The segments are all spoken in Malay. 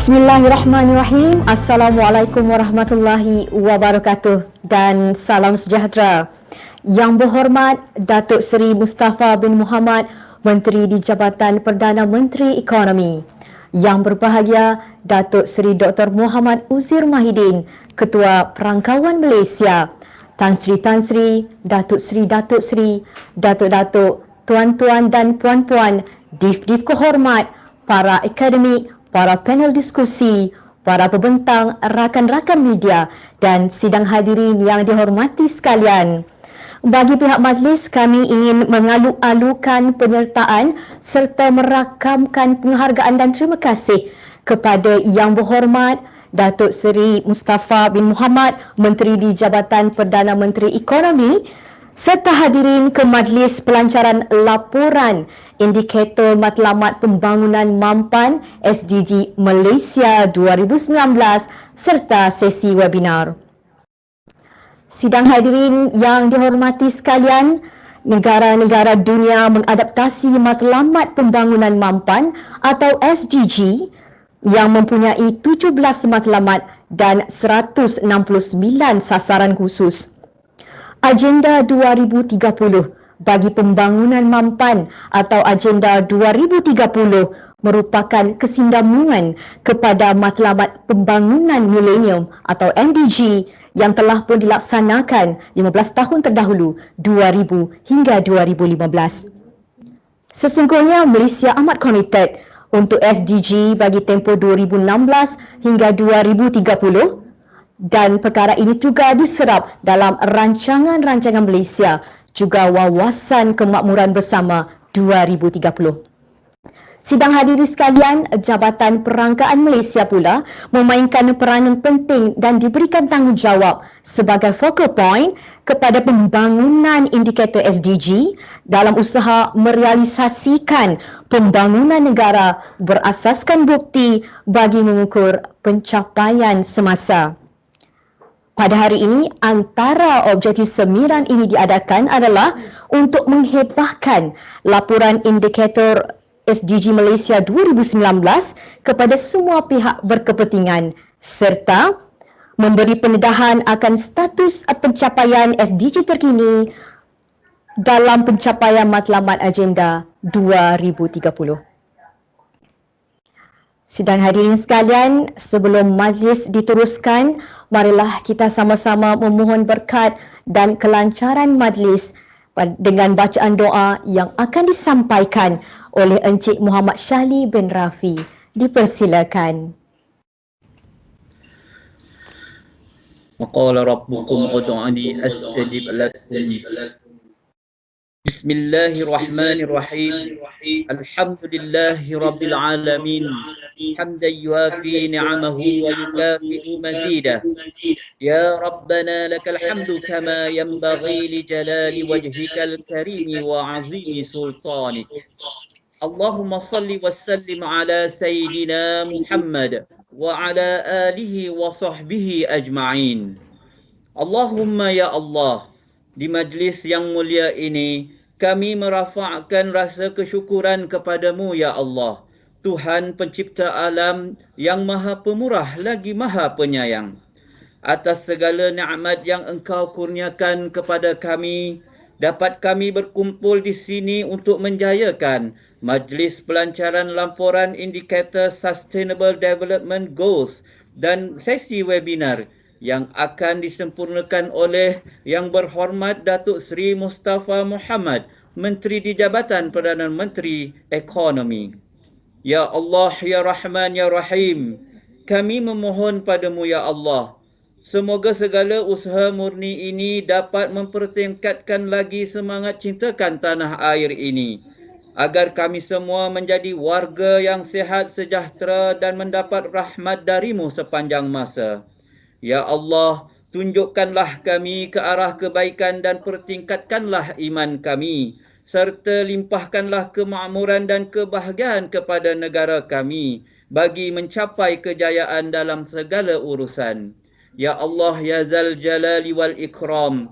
Bismillahirrahmanirrahim. Assalamualaikum warahmatullahi wabarakatuh dan salam sejahtera. Yang berhormat Datuk Seri Mustafa bin Muhammad, Menteri di Jabatan Perdana Menteri Ekonomi. Yang berbahagia Datuk Seri Dr. Muhammad Uzir Mahidin, Ketua Perangkawan Malaysia. Tan Sri, Datuk Seri, Datuk-Datuk, Tuan-Tuan dan Puan-Puan, Div-Div kehormat, para akademik, para panel diskusi, para pembentang, rakan-rakan media dan sidang hadirin yang dihormati sekalian. Bagi pihak majlis, kami ingin mengalu-alukan penyertaan serta merakamkan penghargaan dan terima kasih kepada Yang Berhormat Datuk Seri Mustafa bin Muhammad, Menteri di Jabatan Perdana Menteri Ekonomi, serta hadirin ke majlis pelancaran laporan Indikator Matlamat Pembangunan Mampan SDG Malaysia 2019 serta sesi webinar. Sidang hadirin yang dihormati sekalian, negara-negara dunia mengadaptasi Matlamat Pembangunan Mampan atau SDG yang mempunyai 17 matlamat dan 169 sasaran khusus. Agenda 2030 bagi pembangunan mampan atau Agenda 2030 merupakan kesinambungan kepada Matlamat Pembangunan Milenium atau MDG yang telah pun dilaksanakan 15 tahun terdahulu 2000 hingga 2015. Sesungguhnya Malaysia amat komited untuk SDG bagi tempoh 2016 hingga 2030 dan perkara ini juga diserap dalam rancangan-rancangan Malaysia juga Wawasan Kemakmuran Bersama 2030. Sidang hadirin sekalian, Jabatan Perangkaan Malaysia pula memainkan peranan penting dan diberikan tanggungjawab sebagai focal point kepada pembangunan indikator SDG dalam usaha merealisasikan pembangunan negara berasaskan bukti bagi mengukur pencapaian semasa. Pada hari ini, antara objektif semiran ini diadakan adalah untuk menghebahkan laporan indikator SDG Malaysia 2019 kepada semua pihak berkepentingan serta memberi pendedahan akan status pencapaian SDG terkini dalam pencapaian matlamat Agenda 2030. Sidang hadirin sekalian, sebelum majlis diteruskan, marilah kita sama-sama memohon berkat dan kelancaran majlis dengan bacaan doa yang akan disampaikan oleh Encik Muhammad Syahli bin Rafi. Dipersilakan. Waqala rabbukum ud'uni astajib lakum. Bismillahirrahmanirrahim. Alhamdulillahi rabbil alamin. Hamdan yuafi ni'amahu wa yukafi'u mazidah. Ya Rabbana lakal hamdu kama yanbaghi li jalali wajhikal karimi wa azimi sultanik. Allahumma salli wa sallim ala Sayyidina Muhammad wa ala alihi wa sahbihi ajma'in. Allahumma ya Allah, di majlis yang mulia ini, kami merafa'kan rasa kesyukuran kepadamu ya Allah, Tuhan pencipta alam yang maha pemurah lagi maha penyayang. Atas segala nikmat yang engkau kurniakan kepada kami, dapat kami berkumpul di sini untuk menjayakan majlis pelancaran laporan indikator Sustainable Development Goals dan sesi webinar yang akan disempurnakan oleh Yang Berhormat Datuk Seri Mustafa Muhammad, Menteri di Jabatan Perdana Menteri Ekonomi. Ya Allah, Ya Rahman, Ya Rahim, kami memohon padamu ya Allah, semoga segala usaha murni ini dapat mempertingkatkan lagi semangat cintakan tanah air ini, agar kami semua menjadi warga yang sihat, sejahtera dan mendapat rahmat darimu sepanjang masa. Ya Allah, tunjukkanlah kami ke arah kebaikan dan pertingkatkanlah iman kami, serta limpahkanlah kemakmuran dan kebahagiaan kepada negara kami bagi mencapai kejayaan dalam segala urusan. Ya Allah, Ya Zal Jalali wal Ikram,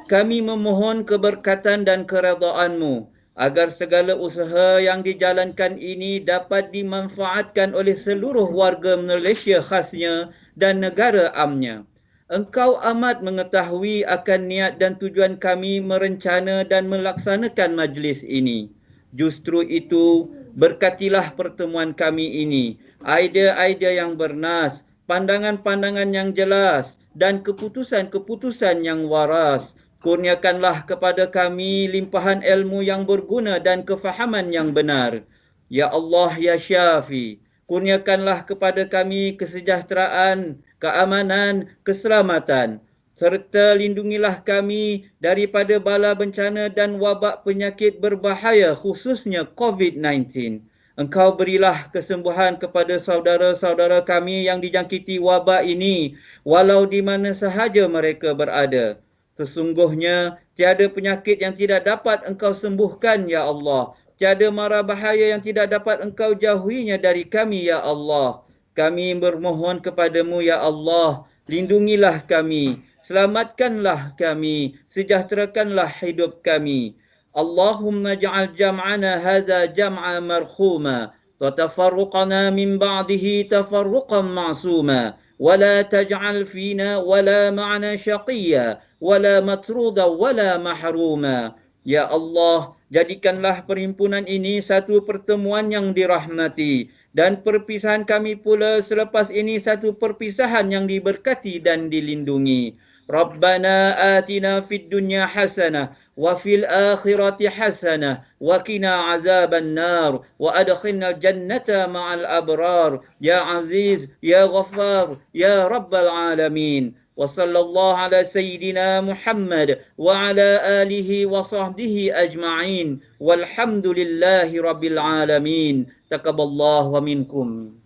kami memohon keberkatan dan keredaan-Mu agar segala usaha yang dijalankan ini dapat dimanfaatkan oleh seluruh warga Malaysia khasnya dan negara amnya. Engkau amat mengetahui akan niat dan tujuan kami merencana dan melaksanakan majlis ini. Justru itu, berkatilah pertemuan kami ini, idea-idea yang bernas, pandangan-pandangan yang jelas, dan keputusan-keputusan yang waras. Kurniakanlah kepada kami limpahan ilmu yang berguna dan kefahaman yang benar. Ya Allah, Ya Syafi, kurniakanlah kepada kami kesejahteraan, keamanan, keselamatan, serta lindungilah kami daripada bala bencana dan wabak penyakit berbahaya khususnya COVID-19. Engkau berilah kesembuhan kepada saudara-saudara kami yang dijangkiti wabak ini, walau di mana sahaja mereka berada. Sesungguhnya tiada penyakit yang tidak dapat engkau sembuhkan, Ya Allah. Tiada mara bahaya yang tidak dapat engkau jauhinya dari kami, Ya Allah. Kami bermohon kepadamu, Ya Allah. Lindungilah kami, selamatkanlah kami, sejahterakanlah hidup kami. Allahumma ja'al jam'ana haza jam'a marhuma, wa tafarruqana min ba'dihi tafarruqan ma'suma. ولا تجعل فينا ولا معنا شقيا ولا مطرودا ولا محروما. Ya Allah, jadikanlah perhimpunan ini satu pertemuan yang dirahmati dan perpisahan kami pula selepas ini satu perpisahan yang diberkati dan dilindungi. Rabbana atina fid dunya hasanah wa fil akhirati hasanah wa qina azaban nar wa adkhilna jannata ma'al abrar ya aziz ya ghaffar ya rabbal alamin. Wa sallallahu ala sayyidina Muhammad wa ala alihi wa sahbihi ajma'in walhamdulillahi rabbil alamin. Taqabbalallahu wa minkum.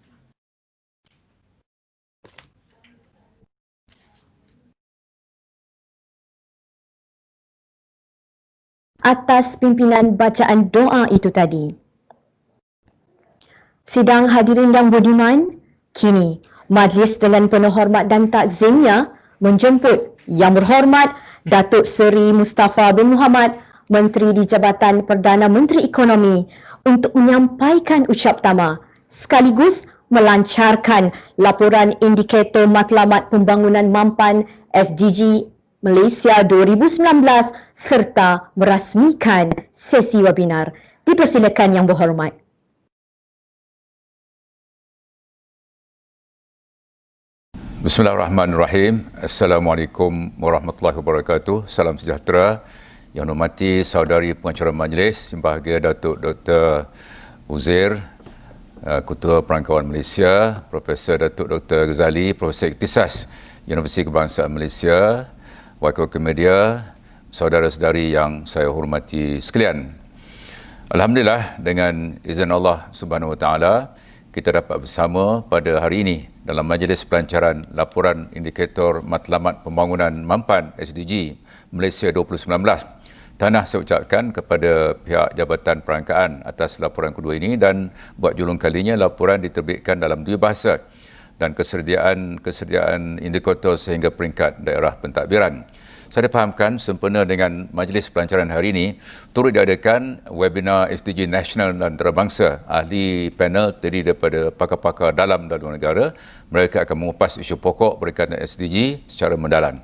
Atas pimpinan bacaan doa itu tadi. Sidang hadirin yang budiman, kini majlis dengan penuh hormat dan takzimnya menjemput Yang Berhormat Datuk Seri Mustafa bin Muhammad, Menteri di Jabatan Perdana Menteri Ekonomi, untuk menyampaikan ucap tama sekaligus melancarkan laporan indikator matlamat pembangunan mampan SDG Malaysia 2019 serta merasmikan sesi webinar. Dipersilakan Yang Berhormat. Bismillahirrahmanirrahim. Assalamualaikum warahmatullahi wabarakatuh. Salam sejahtera. Yang hormati saudari pengacara majlis, Yang Bahagia Datuk Dr. Uzair, Ketua Perangkawan Malaysia, Profesor Datuk Dr. Ghazali, Profesor Iktisas Universiti Kebangsaan Malaysia, Wakil Media, saudara-saudari yang saya hormati sekalian. Alhamdulillah, dengan izin Allah Subhanahu Wa Taala, kita dapat bersama pada hari ini dalam majlis pelancaran laporan indikator matlamat pembangunan mampan SDG Malaysia 2019. Tahniah saya ucapkan kepada pihak Jabatan Perangkaan atas laporan kedua ini, dan buat julung kalinya laporan diterbitkan dalam dua bahasa dan kesediaan indikator sehingga peringkat daerah pentadbiran. Saya difahamkan sempena dengan majlis pelancaran hari ini, turut diadakan webinar SDG Nasional dan Antarabangsa. Ahli panel terdiri daripada pakar-pakar dalam dan luar negara. Mereka akan mengupas isu pokok berkaitan SDG secara mendalam.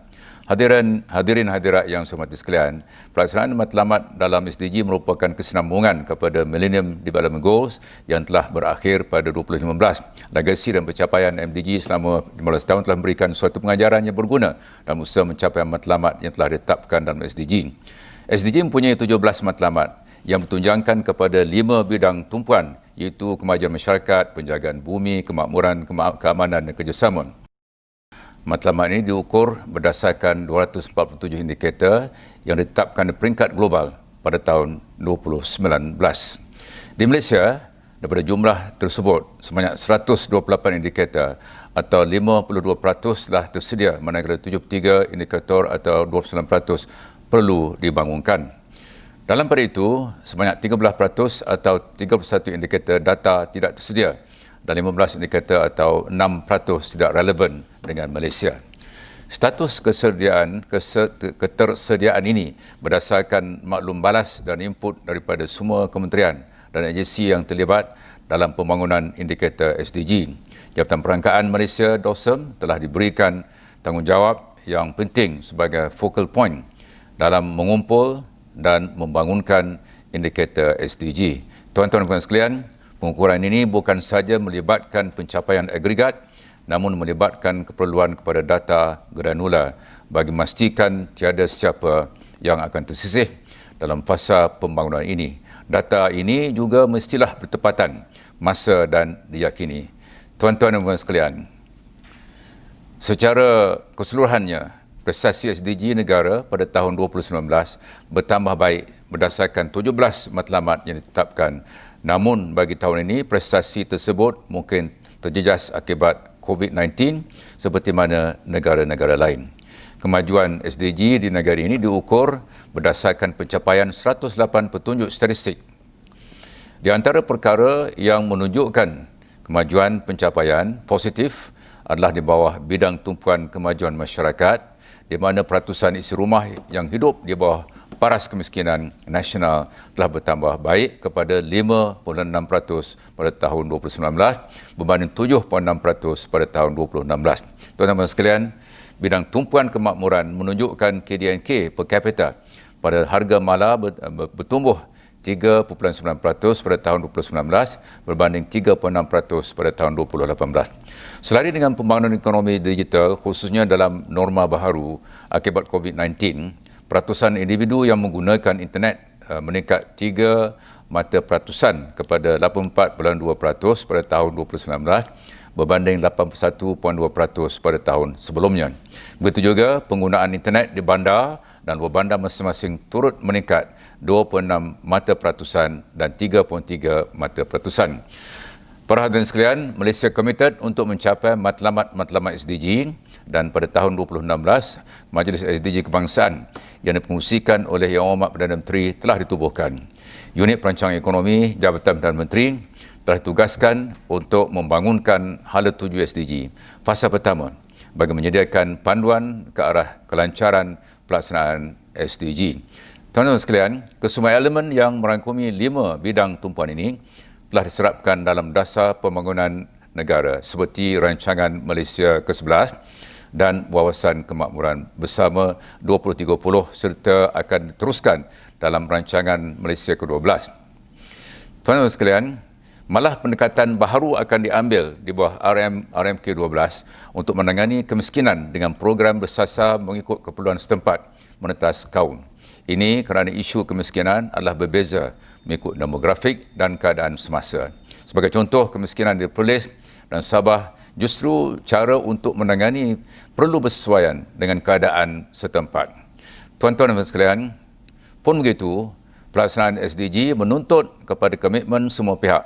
Hadirin hadirat yang saya hormati sekalian, pelaksanaan matlamat dalam SDG merupakan kesinambungan kepada Millennium Development Goals yang telah berakhir pada 2015. Legasi dan pencapaian MDG selama 15 tahun telah memberikan suatu pengajaran yang berguna dalam usaha mencapai matlamat yang telah ditetapkan dalam SDG. SDG mempunyai 17 matlamat yang bertunjangkan kepada 5 bidang tumpuan, iaitu kemajuan masyarakat, penjagaan bumi, kemakmuran, keamanan dan kerjasama. Matlamat ini diukur berdasarkan 247 indikator yang ditetapkan di peringkat global pada tahun 2019. Di Malaysia, daripada jumlah tersebut, sebanyak 128 indikator atau 52% telah tersedia, manakala 73 indikator atau 29% perlu dibangunkan. Dalam pada itu, sebanyak 13% atau 31 indikator data tidak tersedia dan 15 indikator atau 6% tidak relevan dengan Malaysia. Status ketersediaan ini berdasarkan maklum balas dan input daripada semua kementerian dan agensi yang terlibat dalam pembangunan indikator SDG. Jabatan Perangkaan Malaysia DOSM telah diberikan tanggungjawab yang penting sebagai focal point dalam mengumpul dan membangunkan indikator SDG. Tuan-tuan dan puan sekalian, pengukuran ini bukan sahaja melibatkan pencapaian agregat, namun melibatkan keperluan kepada data granular bagi memastikan tiada sesiapa yang akan tersisih dalam fasa pembangunan ini. Data ini juga mestilah bertepatan masa dan diyakini. Tuan-tuan dan puan sekalian, secara keseluruhannya, prestasi SDG negara pada tahun 2019 bertambah baik berdasarkan 17 matlamat yang ditetapkan. Namun bagi tahun ini, prestasi tersebut mungkin terjejas akibat COVID-19 seperti mana negara-negara lain. Kemajuan SDG di negara ini diukur berdasarkan pencapaian 108 petunjuk statistik. Di antara perkara yang menunjukkan kemajuan pencapaian positif adalah di bawah bidang tumpuan kemajuan masyarakat, di mana peratusan isi rumah yang hidup di bawah paras kemiskinan nasional telah bertambah baik kepada 5.6% pada tahun 2019 berbanding 7.6% pada tahun 2016. Tuan-tuan sekalian, bidang tumpuan kemakmuran menunjukkan KDNK per kapita pada harga mala bertumbuh 3.9% pada tahun 2019 berbanding 3.6% pada tahun 2018. Selari dengan pembangunan ekonomi digital khususnya dalam norma baharu akibat COVID-19, peratusan individu yang menggunakan internet meningkat 3 mata peratusan kepada 84.2% pada tahun 2019 berbanding 81.2% pada tahun sebelumnya. Begitu juga penggunaan internet di bandar dan luar bandar masing-masing turut meningkat 2.6 mata peratusan dan 3.3 mata peratusan. Para hadirin sekalian, Malaysia komited untuk mencapai matlamat-matlamat SDG dan pada tahun 2016, Majlis SDG Kebangsaan yang dipengursikan oleh Yang Amat Perdana Menteri telah ditubuhkan. Unit Perancangan Ekonomi Jabatan Perdana Menteri telah ditugaskan untuk membangunkan hala tuju SDG. Fasa pertama bagi menyediakan panduan ke arah kelancaran pelaksanaan SDG. Tuan-tuan sekalian, kesemua elemen yang merangkumi 5 bidang tumpuan ini telah diserapkan dalam dasar pembangunan negara seperti Rancangan Malaysia ke-11 dan Wawasan Kemakmuran bersama 2030 serta akan diteruskan dalam Rancangan Malaysia ke-12. Tuan-tuan sekalian, malah pendekatan baharu akan diambil di bawah RMK-12 untuk menangani kemiskinan dengan program bersasar mengikut keperluan setempat menetas kaum. Ini kerana isu kemiskinan adalah berbeza mengikut demografik dan keadaan semasa. Sebagai contoh, kemiskinan di Perlis dan Sabah justru cara untuk menangani perlu bersesuaian dengan keadaan setempat. Tuan-tuan dan sekalian, pun begitu, pelaksanaan SDG menuntut kepada komitmen semua pihak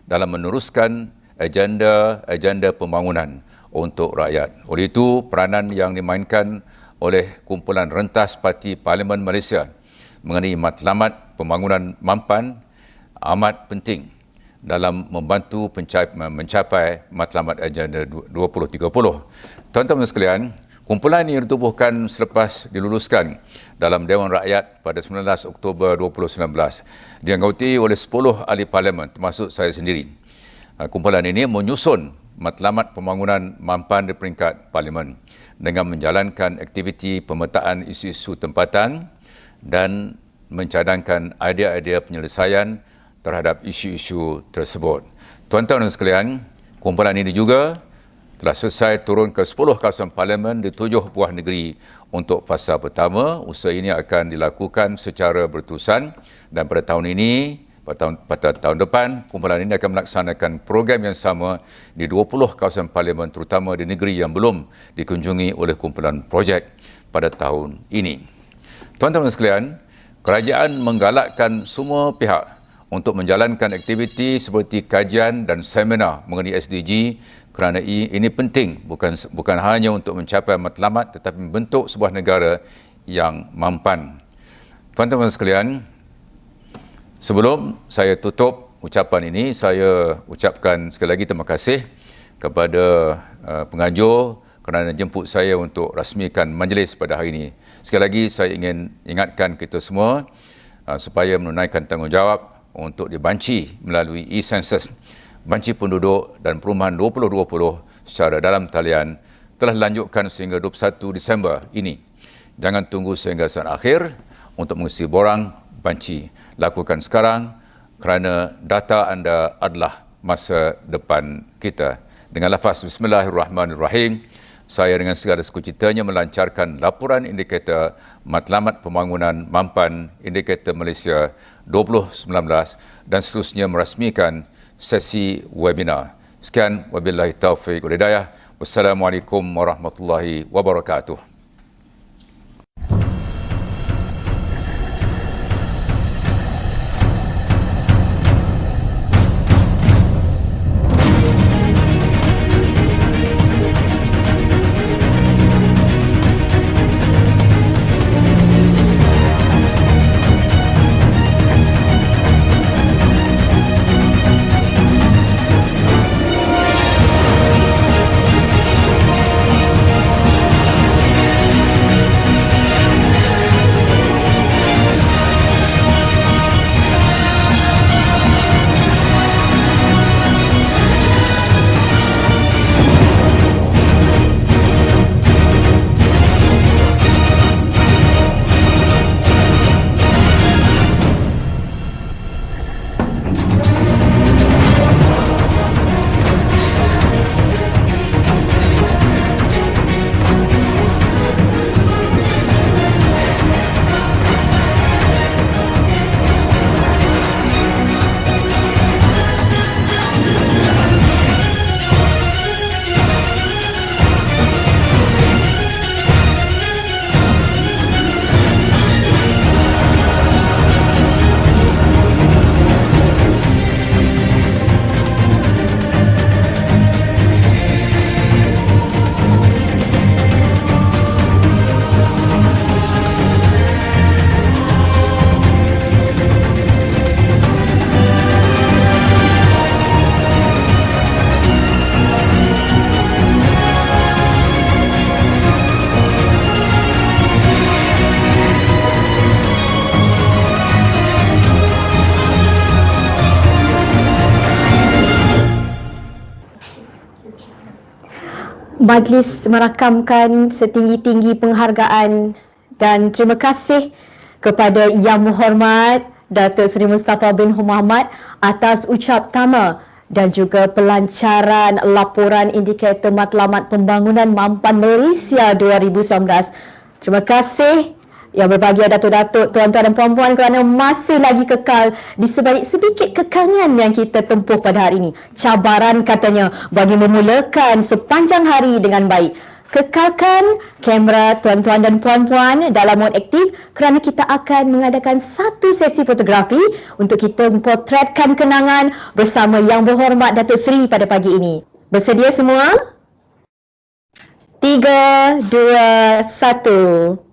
dalam meneruskan agenda pembangunan untuk rakyat. Oleh itu, peranan yang dimainkan oleh kumpulan rentas Parti Parlimen Malaysia mengenai matlamat pembangunan mampan amat penting dalam membantu mencapai matlamat agenda 2030. Tuan-tuan sekalian, kumpulan ini ditubuhkan selepas diluluskan dalam Dewan Rakyat pada 19 Oktober 2019. Dianggoti oleh 10 ahli parlimen termasuk saya sendiri. Kumpulan ini menyusun matlamat pembangunan mampan di peringkat parlimen dengan menjalankan aktiviti pemetaan isu-isu tempatan dan mencadangkan idea-idea penyelesaian terhadap isu-isu tersebut. Tuan-tuan dan sekalian, kumpulan ini juga telah selesai turun ke 10 kawasan parlimen di 7 buah negeri untuk fasa pertama. Usaha ini akan dilakukan secara berterusan dan pada tahun ini, pada tahun depan, kumpulan ini akan melaksanakan program yang sama di 20 kawasan parlimen terutama di negeri yang belum dikunjungi oleh kumpulan projek pada tahun ini. Tuan-tuan dan sekalian, kerajaan menggalakkan semua pihak untuk menjalankan aktiviti seperti kajian dan seminar mengenai SDG kerana ini penting bukan hanya untuk mencapai matlamat tetapi membentuk sebuah negara yang mampan. Tuan-tuan sekalian, sebelum saya tutup ucapan ini, saya ucapkan sekali lagi terima kasih kepada pengatur, kerana jemput saya untuk rasmikan majlis pada hari ini. Sekali lagi saya ingin ingatkan kita semua supaya menunaikan tanggungjawab untuk dibanci melalui e-census. Banci penduduk dan perumahan 2020 secara dalam talian telah dilanjutkan sehingga 21 Disember ini. Jangan tunggu sehingga saat akhir untuk mengisi borang banci. Lakukan sekarang kerana data anda adalah masa depan kita. Dengan lafaz Bismillahirrahmanirrahim, saya dengan segala sukacitanya melancarkan laporan indikator matlamat pembangunan mampan indikator Malaysia 2019 dan seterusnya merasmikan sesi webinar. Sekian, wabillahi taufiq wal hidayah. Wassalamualaikum warahmatullahi wabarakatuh. Majlis merakamkan setinggi-tinggi penghargaan dan terima kasih kepada Yang Berhormat Datuk Seri Mustafa bin Muhammad atas ucap tama dan juga pelancaran laporan indikator matlamat pembangunan mampan Malaysia 2019. Terima kasih yang berbahagia datuk-datuk, tuan-tuan dan puan-puan kerana masih lagi kekal di sebalik sedikit kekangan yang kita tempuh pada hari ini. Cabaran katanya bagi memulakan sepanjang hari dengan baik. Kekalkan kamera tuan-tuan dan puan-puan dalam mode aktif kerana kita akan mengadakan satu sesi fotografi untuk kita mempotretkan kenangan bersama Yang Berhormat Datuk Seri pada pagi ini. Bersedia semua? 3, 2, 1.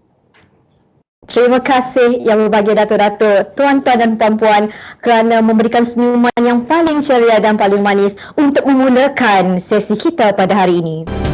Terima kasih yang berbahagia datuk-datuk, tuan-tuan dan puan-puan kerana memberikan senyuman yang paling ceria dan paling manis untuk memulakan sesi kita pada hari ini.